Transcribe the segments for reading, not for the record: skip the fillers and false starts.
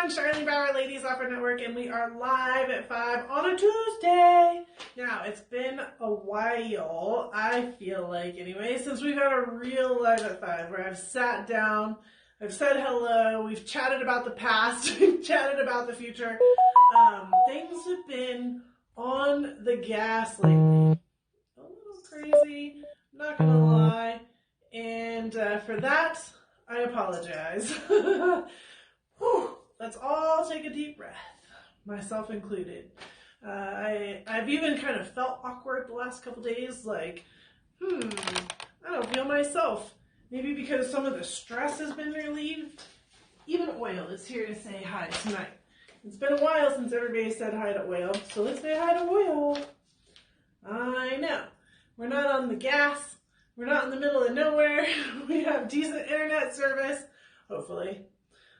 everyone, Charlene Bauer, Ladies Opera Network, and we are live at 5 on a Tuesday. Now, it's been a while, I feel like anyway, since we've had a real live at 5 where I've sat down, I've said hello, we've chatted about the past, we've chatted about the future. Things have been on the gas lately. A little crazy, not gonna lie, and for that, I apologize. Whew, let's all take a deep breath, myself included. I've even kind of felt awkward the last couple days, like, I don't feel myself. Maybe because some of the stress has been relieved. Even Oil is here to say hi tonight. It's been a while since everybody said hi to Oil, so let's say hi to Oil. I know. We're not on the gas. We're not in the middle of nowhere. We have decent internet service, hopefully.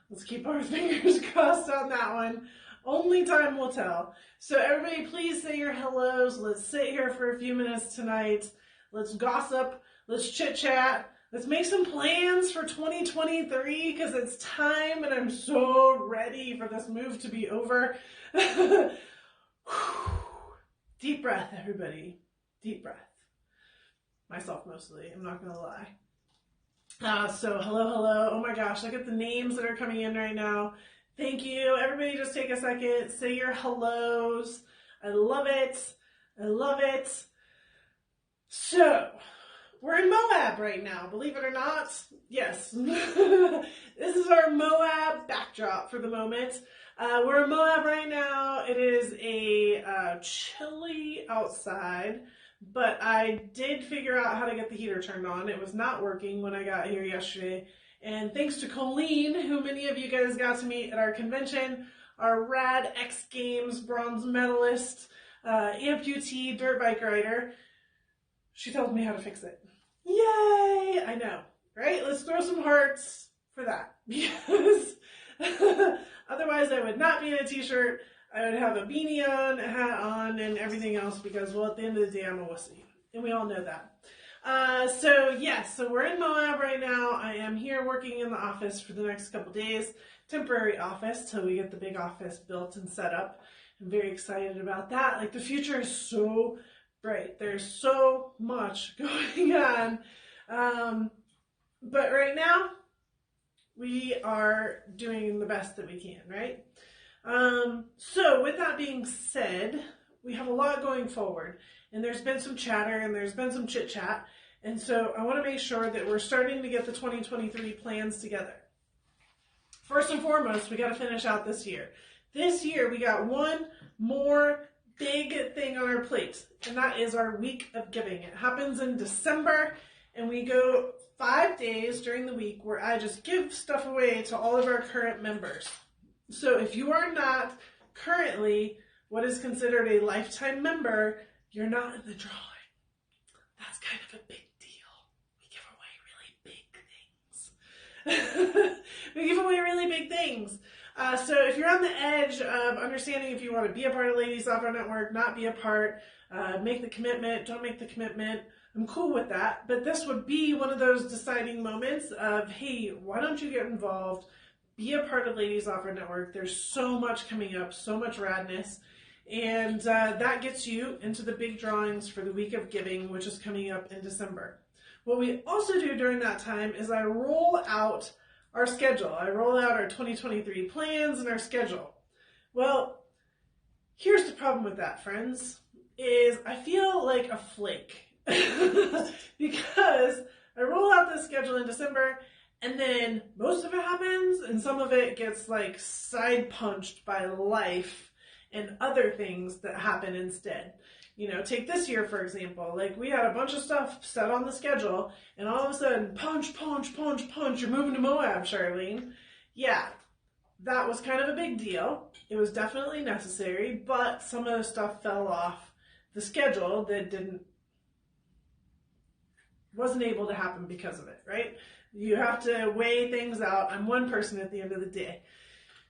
Let's keep our fingers crossed on that one. Only time will tell. So everybody, please say your hellos. Let's sit here for a few minutes tonight. Let's gossip. Let's chit-chat. Let's make some plans for 2023 because it's time and I'm so ready for this move to be over. Deep breath, everybody. Deep breath. Myself mostly, I'm not gonna lie. So hello. Oh my gosh, look at the names that are coming in right now. Thank you. Everybody just take a second, say your hellos. I love it. I love it. So, we're in Moab right now, believe it or not. Yes. This is our Moab backdrop for the moment. We're in Moab right now. It is a chilly outside. But I did figure out how to get the heater turned on. It was not working when I got here yesterday. And thanks to Colleen, who many of you guys got to meet at our convention, our rad X Games bronze medalist, amputee dirt bike rider, she told me how to fix it. Yay! I know, right? Let's throw some hearts for that. Because otherwise I would not be in a t-shirt. I would have a beanie on, a hat on, and everything else because, well, at the end of the day, I'm a wussy. And we all know that. So we're in Moab right now. I am here working in the office for the next couple days. Temporary office till we get the big office built and set up. I'm very excited about that. Like, the future is so bright. There's so much going on. But right now, we are doing the best that we can, right? So with that being said, we have a lot going forward and there's been some chatter and there's been some chit chat. And so I want to make sure that we're starting to get the 2023 plans together. First and foremost, we got to finish out this year. This year, we got one more big thing on our plate, and that is our Week of Giving. It happens in December and we go 5 days during the week where I just give stuff away to all of our current members. So if you are not currently what is considered a lifetime member, you're not in the drawing. That's kind of a big deal. We give away really big things. We give away really big things. So if you're on the edge of understanding if you want to be a part of Ladies Opera Network, not be a part, make the commitment, don't make the commitment, I'm cool with that. But this would be one of those deciding moments of, hey, why don't you get involved? Be a part of Ladies Opera Network. There's so much coming up, so much radness. And that gets you into the big drawings for the Week of Giving, which is coming up in December. What we also do during that time is I roll out our schedule. I roll out our 2023 plans and our schedule. Well, here's the problem with that, friends, is I feel like a flake. Because I roll out the schedule in December and then most of it happens and some of it gets like side punched by life and other things that happen instead. You know, take this year, for example. Like, we had a bunch of stuff set on the schedule and all of a sudden, punch, you're moving to Moab, Charlene. Yeah, that was kind of a big deal. It was definitely necessary, but some of the stuff fell off the schedule that wasn't able to happen because of it, right? You have to weigh things out. I'm one person at the end of the day.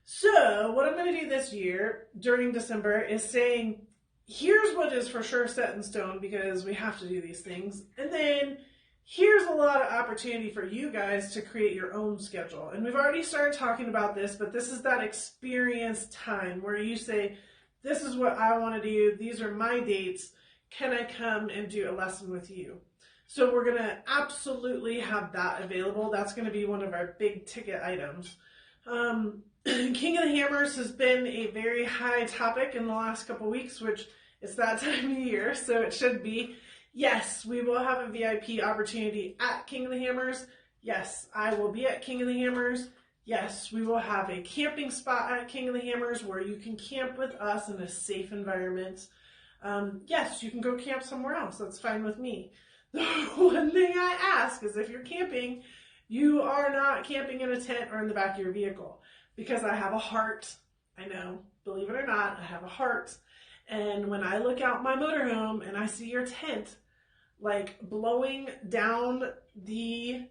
So what I'm going to do this year during December is saying, here's what is for sure set in stone because we have to do these things. And then here's a lot of opportunity for you guys to create your own schedule. And we've already started talking about this, but this is that experience time where you say, this is what I want to do. These are my dates. Can I come and do a lesson with you? So we're going to absolutely have that available. That's going to be one of our big ticket items. King of the Hammers has been a very high topic in the last couple weeks, which it's that time of year, so it should be. Yes, we will have a VIP opportunity at King of the Hammers. Yes, I will be at King of the Hammers. Yes, we will have a camping spot at King of the Hammers where you can camp with us in a safe environment. Yes, you can go camp somewhere else. That's fine with me. The one thing I ask is if you're camping, you are not camping in a tent or in the back of your vehicle, because I have a heart. I know, believe it or not, I have a heart. And when I look out my motorhome and I see your tent like blowing down the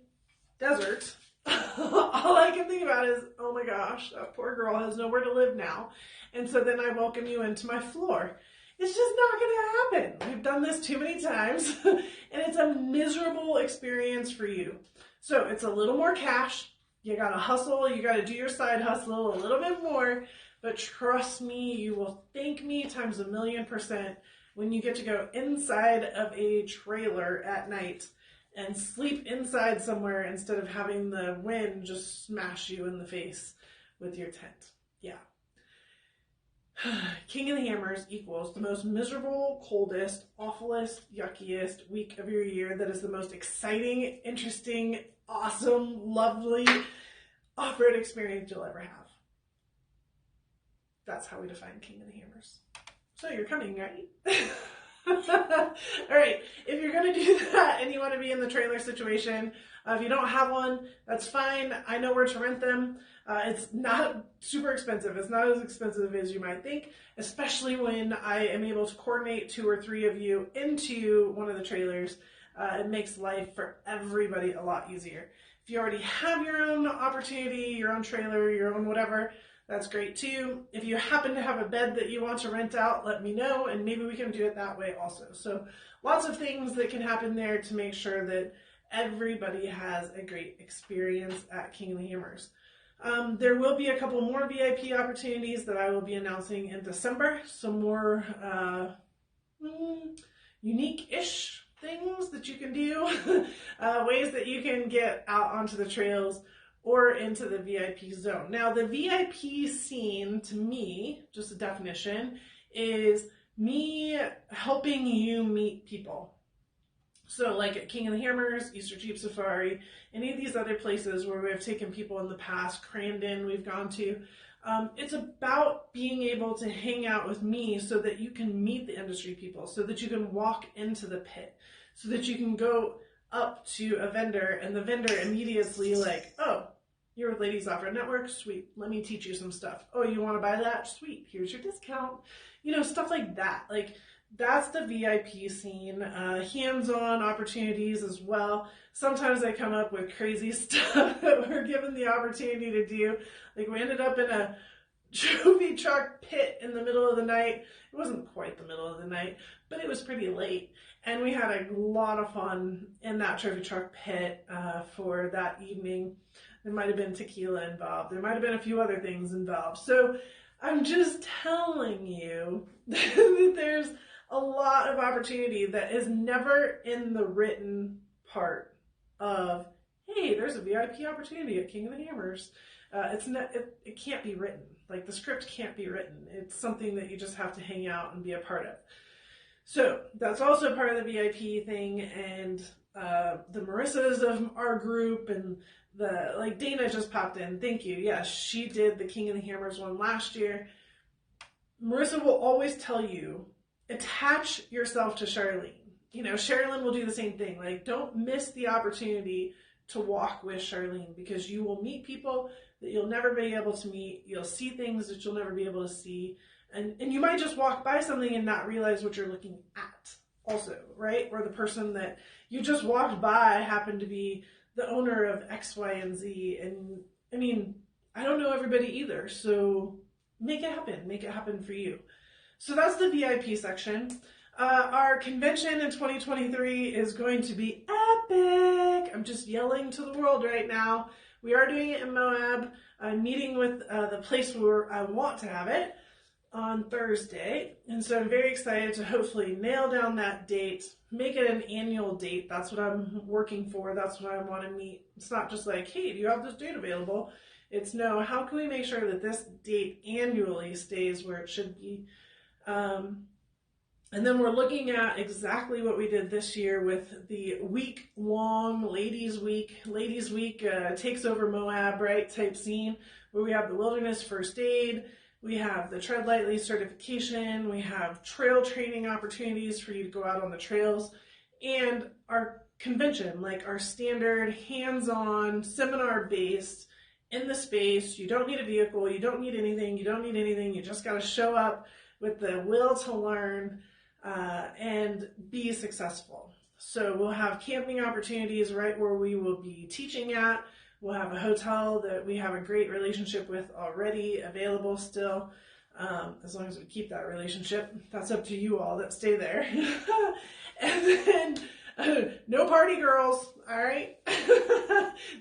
desert, all I can think about is, oh my gosh, that poor girl has nowhere to live now. And so then I welcome you into my floor. It's just not going to happen. We've done this too many times, and it's a miserable experience for you. So it's a little more cash. You got to hustle. You got to do your side hustle a little bit more. But trust me, you will thank me times 1,000,000% when you get to go inside of a trailer at night and sleep inside somewhere instead of having the wind just smash you in the face with your tent. Yeah. King of the Hammers equals the most miserable, coldest, awfulest, yuckiest week of your year that is the most exciting, interesting, awesome, lovely off-road experience you'll ever have. That's how we define King of the Hammers. So you're coming, right? All right, if you're going to do that and you want to be in the trailer situation, if you don't have one, that's fine. I know where to rent them. It's not super expensive. It's not as expensive as you might think, especially when I am able to coordinate 2 or 3 of you into one of the trailers. It makes life for everybody a lot easier. If you already have your own opportunity, your own trailer, your own whatever, that's great too. If you happen to have a bed that you want to rent out, let me know, and maybe we can do it that way also. So lots of things that can happen there to make sure that everybody has a great experience at King of the Hammers. There will be a couple more VIP opportunities that I will be announcing in December. Some more unique-ish things that you can do, ways that you can get out onto the trails or into the VIP zone. Now, the VIP scene, to me, just a definition, is me helping you meet people. So like at King of the Hammers, Easter Jeep Safari, any of these other places where we have taken people in the past, Crandon we've gone to, it's about being able to hang out with me so that you can meet the industry people, so that you can walk into the pit, so that you can go up to a vendor and the vendor immediately like, oh, you're with Ladies Off-Road Network? Sweet. Let me teach you some stuff. Oh, you want to buy that? Sweet. Here's your discount. You know, stuff like that. Like, that's the VIP scene. Hands-on opportunities as well. Sometimes I come up with crazy stuff that we're given the opportunity to do. Like, we ended up in a trophy truck pit in the middle of the night. It wasn't quite the middle of the night, but it was pretty late. And we had a lot of fun in that trophy truck pit for that evening. There might have been tequila involved. There might have been a few other things involved. So I'm just telling you that there's a lot of opportunity that is never in the written part of, hey, there's a VIP opportunity at King of the Hammers. It can't be written. Like, the script can't be written. It's something that you just have to hang out and be a part of. So that's also part of the VIP thing, and the Marissas of our group, and like Dana just popped in. Thank you. Yes, she did the King of the Hammers one last year. Marissa will always tell you, attach yourself to Charlene. You know, Sherilyn will do the same thing. Like, don't miss the opportunity to walk with Charlene, because you will meet people that you'll never be able to meet. You'll see things that you'll never be able to see. And you might just walk by something and not realize what you're looking at also, right? Or the person that you just walked by happened to be the owner of X, Y, and Z. And I mean, I don't know everybody either. So make it happen. Make it happen for you. So that's the VIP section. Our convention in 2023 is going to be topic. I'm just yelling to the world right now. We are doing it in Moab. I'm meeting with the place where I want to have it on Thursday. And so I'm very excited to hopefully nail down that date, make it an annual date. That's what I'm working for. That's what I want to meet. It's not just like, hey, do you have this date available? It's no, how can we make sure that this date annually stays where it should be? And then we're looking at exactly what we did this year with the week-long Ladies Week. Ladies Week takes over Moab, right, type scene, where we have the Wilderness First Aid, we have the Tread Lightly certification, we have trail training opportunities for you to go out on the trails, and our convention, like our standard hands-on, seminar-based, in the space. You don't need a vehicle, you don't need anything, you just got to show up with the will to learn and be successful. So we'll have camping opportunities right where we will be teaching at. We'll have a hotel that we have a great relationship with already available still, as long as we keep that relationship. That's up to you all that stay there. And then no party girls, all right?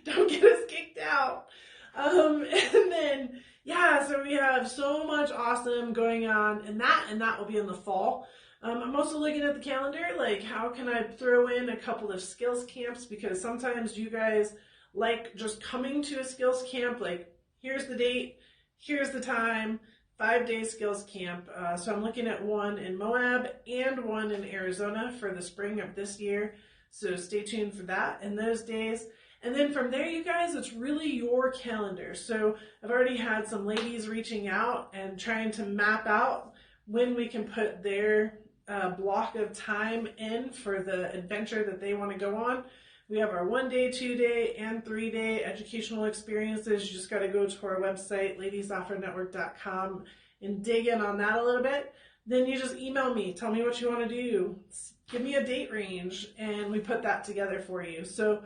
Don't get us kicked out. And then, yeah, so we have so much awesome going on in that, and that will be in the fall. I'm also looking at the calendar, like how can I throw in a couple of skills camps, because sometimes you guys like just coming to a skills camp, like here's the date, here's the time, 5-day skills camp. So I'm looking at one in Moab and one in Arizona for the spring of this year. So stay tuned for that in those days. And then from there, you guys, it's really your calendar. So I've already had some ladies reaching out and trying to map out when we can put their block of time in for the adventure that they want to go on. We have our 1-day, 2-day, and 3-day educational experiences. You just got to go to our website, ladiesoffroadnetwork.com, and dig in on that a little bit. Then you just email me, tell me what you want to do, give me a date range, and we put that together for you. So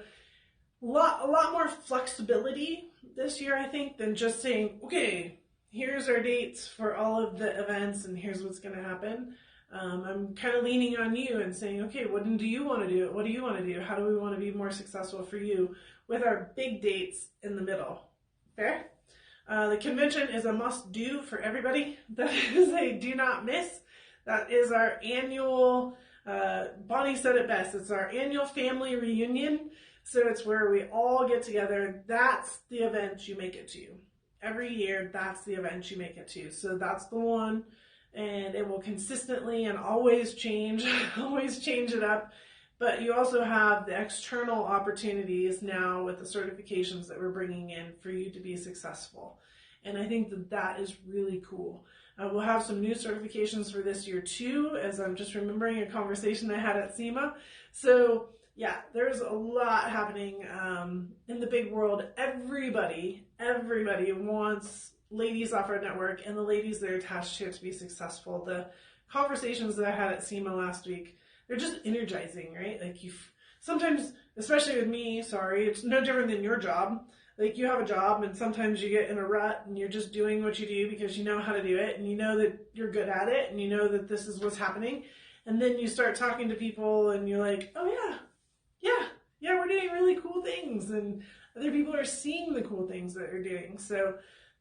a lot more flexibility this year, I think, than just saying, okay, here's our dates for all of the events and here's what's going to happen. I'm kind of leaning on you and saying, okay, what do you want to do? What do you want to do? How do we want to be more successful for you with our big dates in the middle? Fair? The convention is a must-do for everybody. That is a do not miss. That is our annual, Bonnie said it best, it's our annual family reunion. So it's where we all get together. That's the event you make it to. Every year, that's the event you make it to. So that's the one. And it will consistently and always change it up. But you also have the external opportunities now with the certifications that we're bringing in for you to be successful. And I think that that is really cool. We'll have some new certifications for this year too, as I'm just remembering a conversation I had at SEMA. So yeah, there's a lot happening in the big world. Everybody wants Ladies Off-Road Network and the ladies that are attached to it to be successful. The conversations that I had at SEMA last week, they're just energizing, right? Like sometimes, especially with me, it's no different than your job. Like you have a job and sometimes you get in a rut and you're just doing what you do because you know how to do it and you know that you're good at it and you know that this is what's happening. And then you start talking to people and you're like, oh yeah, we're doing really cool things and other people are seeing the cool things that you're doing. So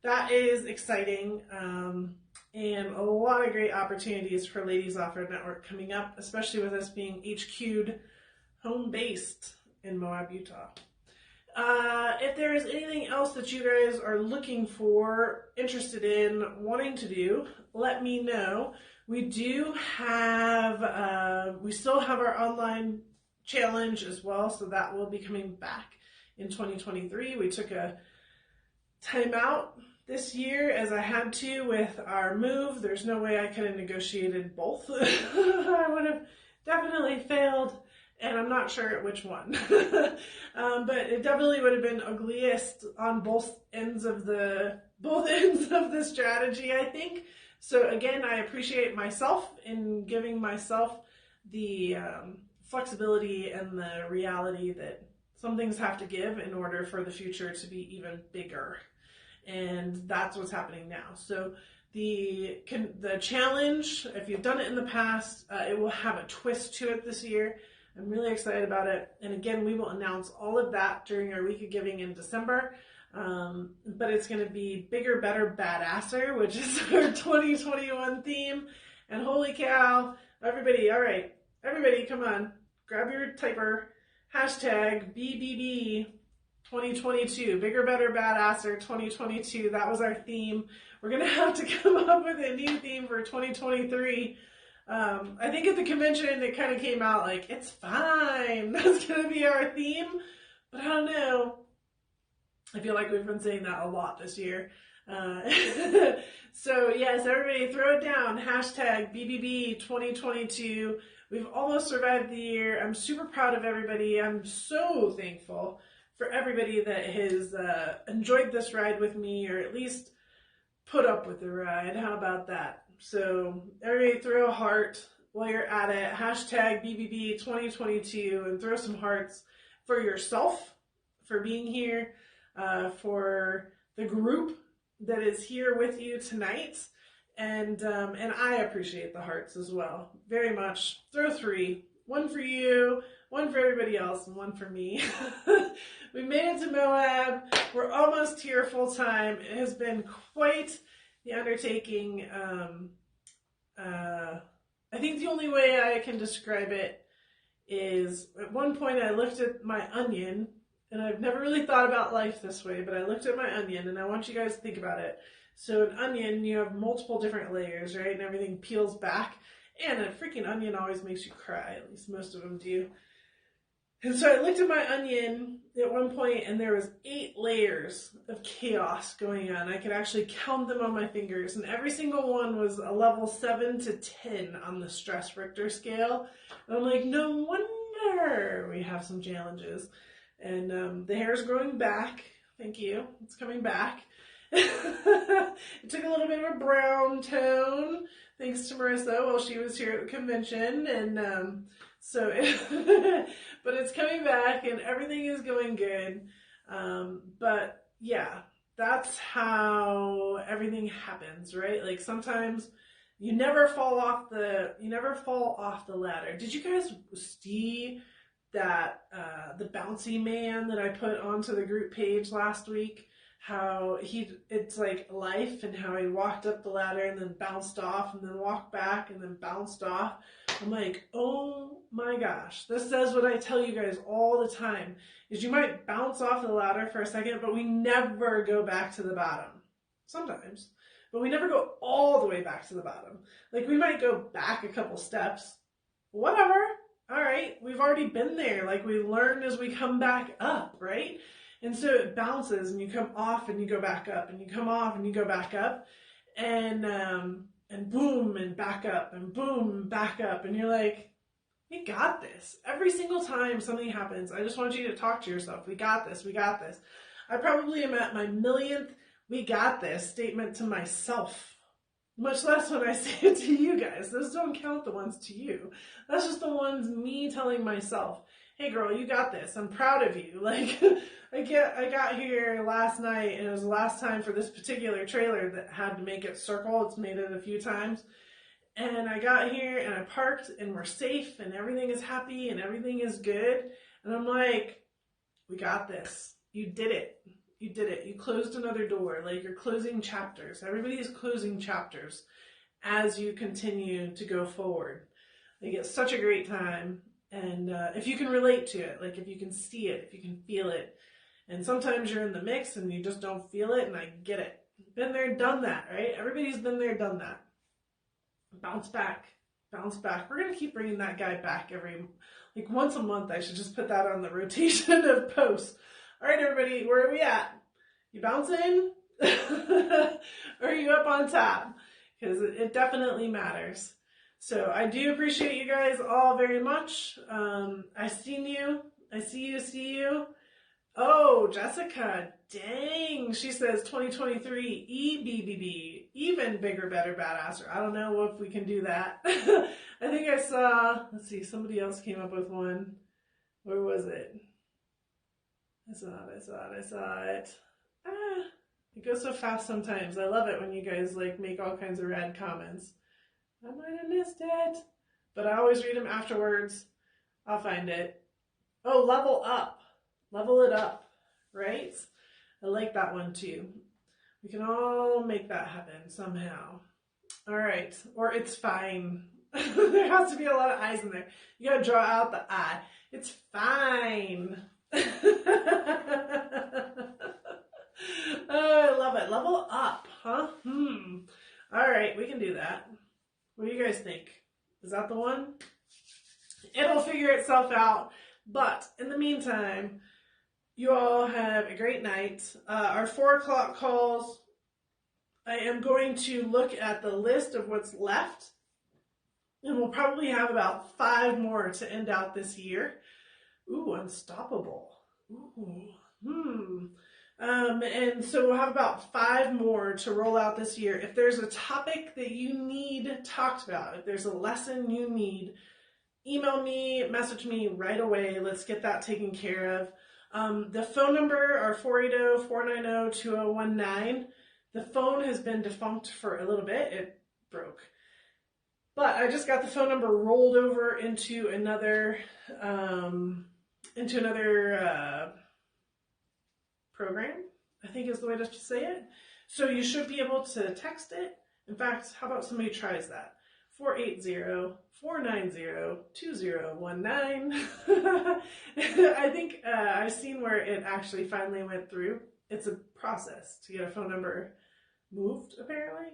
that is exciting, and a lot of great opportunities for Ladies Off-Road Network coming up, especially with us being HQ'd, home-based in Moab, Utah. If there is anything else that you guys are looking for, interested in, wanting to do, let me know. We do have, we still have our online challenge as well, so that will be coming back in 2023. We took a timeout this year as I had to with our move. There's no way I could have negotiated both. I would have definitely failed, and I'm not sure at which one. But it definitely would have been ugliest on both ends of the strategy, I think. So again, I appreciate myself in giving myself the flexibility and the reality that some things have to give in order for the future to be even bigger. And that's what's happening now. So the challenge, if you've done it in the past, it will have a twist to it this year. I'm really excited about it. And again, we will announce all of that during our week of giving in December. But it's going to be bigger, better, badasser, which is our 2021 theme. And holy cow, everybody, all right, everybody, come on, grab your typer, hashtag BBB 2022, bigger, better, badasser 2022. That was our theme. We're going to have to come up with a new theme for 2023. I think at the convention it kind of came out like, it's fine, that's going to be our theme, but I don't know. I feel like we've been saying that a lot this year. So yes, everybody throw it down, hashtag BBB 2022. We've almost survived the year. I'm super proud of everybody. I'm so thankful for everybody that has enjoyed this ride with me, or at least put up with the ride. How about that? So everybody throw a heart while you're at it, hashtag BBB 2022, and throw some hearts for yourself, for being here, for the group that is here with you tonight, and I appreciate the hearts as well, very much. Throw 3, 1 for you, 1 for everybody else, and 1 for me. We made it to Moab. We're almost here full time. It has been quite the undertaking. I think the only way I can describe it is, at one point I looked at my onion, and I've never really thought about life this way, but I looked at my onion, and I want you guys to think about it. So an onion, you have multiple different layers, right? And everything peels back. And a freaking onion always makes you cry. At least most of them do. And so I looked at my onion at one point, and there was 8 layers of chaos going on. I could actually count them on my fingers, and every single one was a level 7 to 10 on the stress Richter scale. And I'm like, no wonder we have some challenges. And the hair is growing back. Thank you. It's coming back. It took a little bit of a brown tone, thanks to Marissa while she was here at the convention. And but it's coming back and everything is going good. But yeah, that's how everything happens, right? Like sometimes you never fall off the ladder. Did you guys see that the bouncy man that I put onto the group page last week? How it's like life, and how he walked up the ladder and then bounced off and then walked back and then bounced off. I'm like, oh my gosh, this says what I tell you guys all the time, is you might bounce off the ladder for a second, but we never go back to the bottom. Sometimes, but we never go all the way back to the bottom. Like we might go back a couple steps, whatever. All right, we've already been there. Like we learn as we come back up, right? And so it bounces, and you come off and you go back up, and you come off and you go back up, and boom, and back up, and boom, and back up. And you're like, we got this. Every single time something happens, I just want you to talk to yourself. We got this. We got this. I probably am at my millionth we got this statement to myself, much less when I say it to you guys. Those don't count the ones to you. That's just the ones me telling myself, hey girl, you got this. I'm proud of you. Like, I got here last night, and it was the last time for this particular trailer that had to make it circle. It's made it a few times. And I got here, and I parked, and we're safe, and everything is happy, and everything is good. And I'm like, we got this. You did it. You did it. You closed another door. Like, you're closing chapters. Everybody is closing chapters as you continue to go forward. Like, it's such a great time. And if you can relate to it, like if you can see it, if you can feel it. And sometimes you're in the mix and you just don't feel it, and I get it. Been there, done that, right? Everybody's been there, done that. Bounce back. Bounce back. We're going to keep bringing that guy back like once a month. I should just put that on the rotation of posts. All right, everybody, where are we at? You bouncing? Or are you up on top? Because it definitely matters. So I do appreciate you guys all very much. I seen you. I see you. Oh, Jessica, dang. She says 2023 EBBB, even bigger, better, badasser. I don't know if we can do that. I think I saw, let's see, somebody else came up with one. Where was it? I saw it. It goes so fast sometimes. I love it when you guys like make all kinds of rad comments. I might have missed it, but I always read them afterwards. I'll find it. Oh, level up. Level it up, right? I like that one too. We can all make that happen somehow. All right. Or it's fine. There has to be a lot of I's in there. You gotta draw out the I. It's fine. Oh, I love it. Level up, huh? All right, we can do that. What do you guys think? Is that the one? It'll figure itself out. But in the meantime, you all have a great night. Our 4 o'clock calls, I am going to look at the list of what's left. And we'll probably have about 5 more to end out this year. Ooh, unstoppable. Ooh, and so we'll have about 5 more to roll out this year. If there's a topic that you need talked about, if there's a lesson you need, email me, message me right away. Let's get that taken care of. The phone number are 480-490-2019. The phone has been defunct for a little bit. It broke. But I just got the phone number rolled over into another program, I think is the way to say it. So you should be able to text it. In fact, how about somebody tries that? 480-490-2019. I think I've seen where it actually finally went through. It's a process to get a phone number moved, apparently.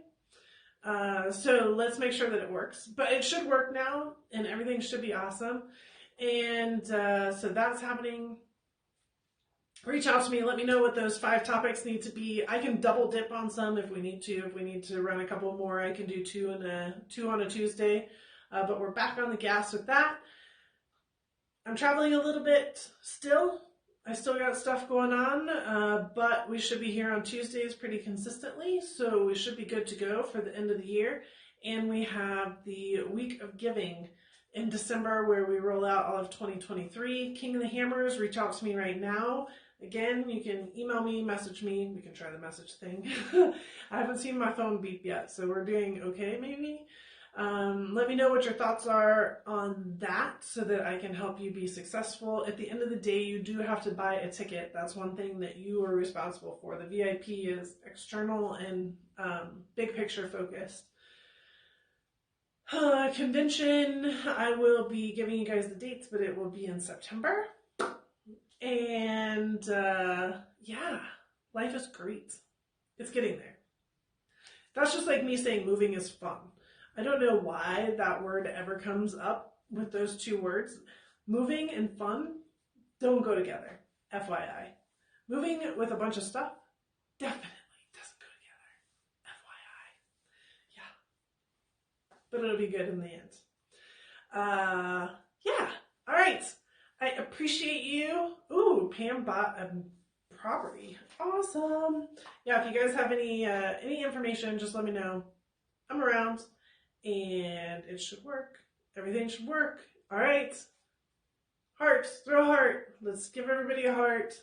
So let's make sure that it works. But it should work now, and everything should be awesome. And so that's happening. Reach out to me. Let me know what those 5 topics need to be. I can double dip on some if we need to. If we need to run a couple more, I can do 2 on a Tuesday. But we're back on the gas with that. I'm traveling a little bit still. I still got stuff going on, but we should be here on Tuesdays pretty consistently, so we should be good to go for the end of the year. And we have the week of giving in December where we roll out all of 2023. King of the Hammers, reach out to me right now. Again, you can email me, message me. We can try the message thing. I haven't seen my phone beep yet, so we're doing okay maybe. Let me know what your thoughts are on that so that I can help you be successful. At the end of the day, you do have to buy a ticket. That's one thing that you are responsible for. The VIP is external and big picture focused. Convention, I will be giving you guys the dates, but it will be in September. And yeah, life is great. It's getting there. That's just like me saying moving is fun. I don't know why that word ever comes up with those 2 words. Moving and fun don't go together, FYI. Moving with a bunch of stuff definitely doesn't go together, FYI. Yeah. But it'll be good in the end. Yeah. All right. I appreciate you. Ooh, Pam bought a property. Awesome. Yeah, if you guys have any information, just let me know. I'm around. And it should work. Everything should work. All right. Hearts. Throw a heart. Let's give everybody a heart.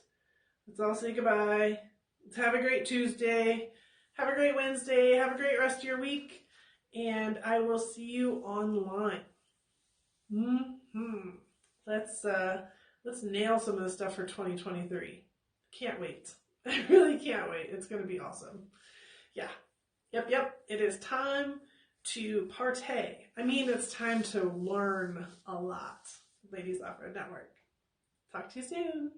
Let's all say goodbye. Let's have a great Tuesday. Have a great Wednesday. Have a great rest of your week. And I will see you online. Let's nail some of the stuff for 2023. Can't wait. I really can't wait. It's going to be awesome. Yeah. Yep. It is time to partay. I mean, it's time to learn a lot. Ladies Off-Road Network. Talk to you soon.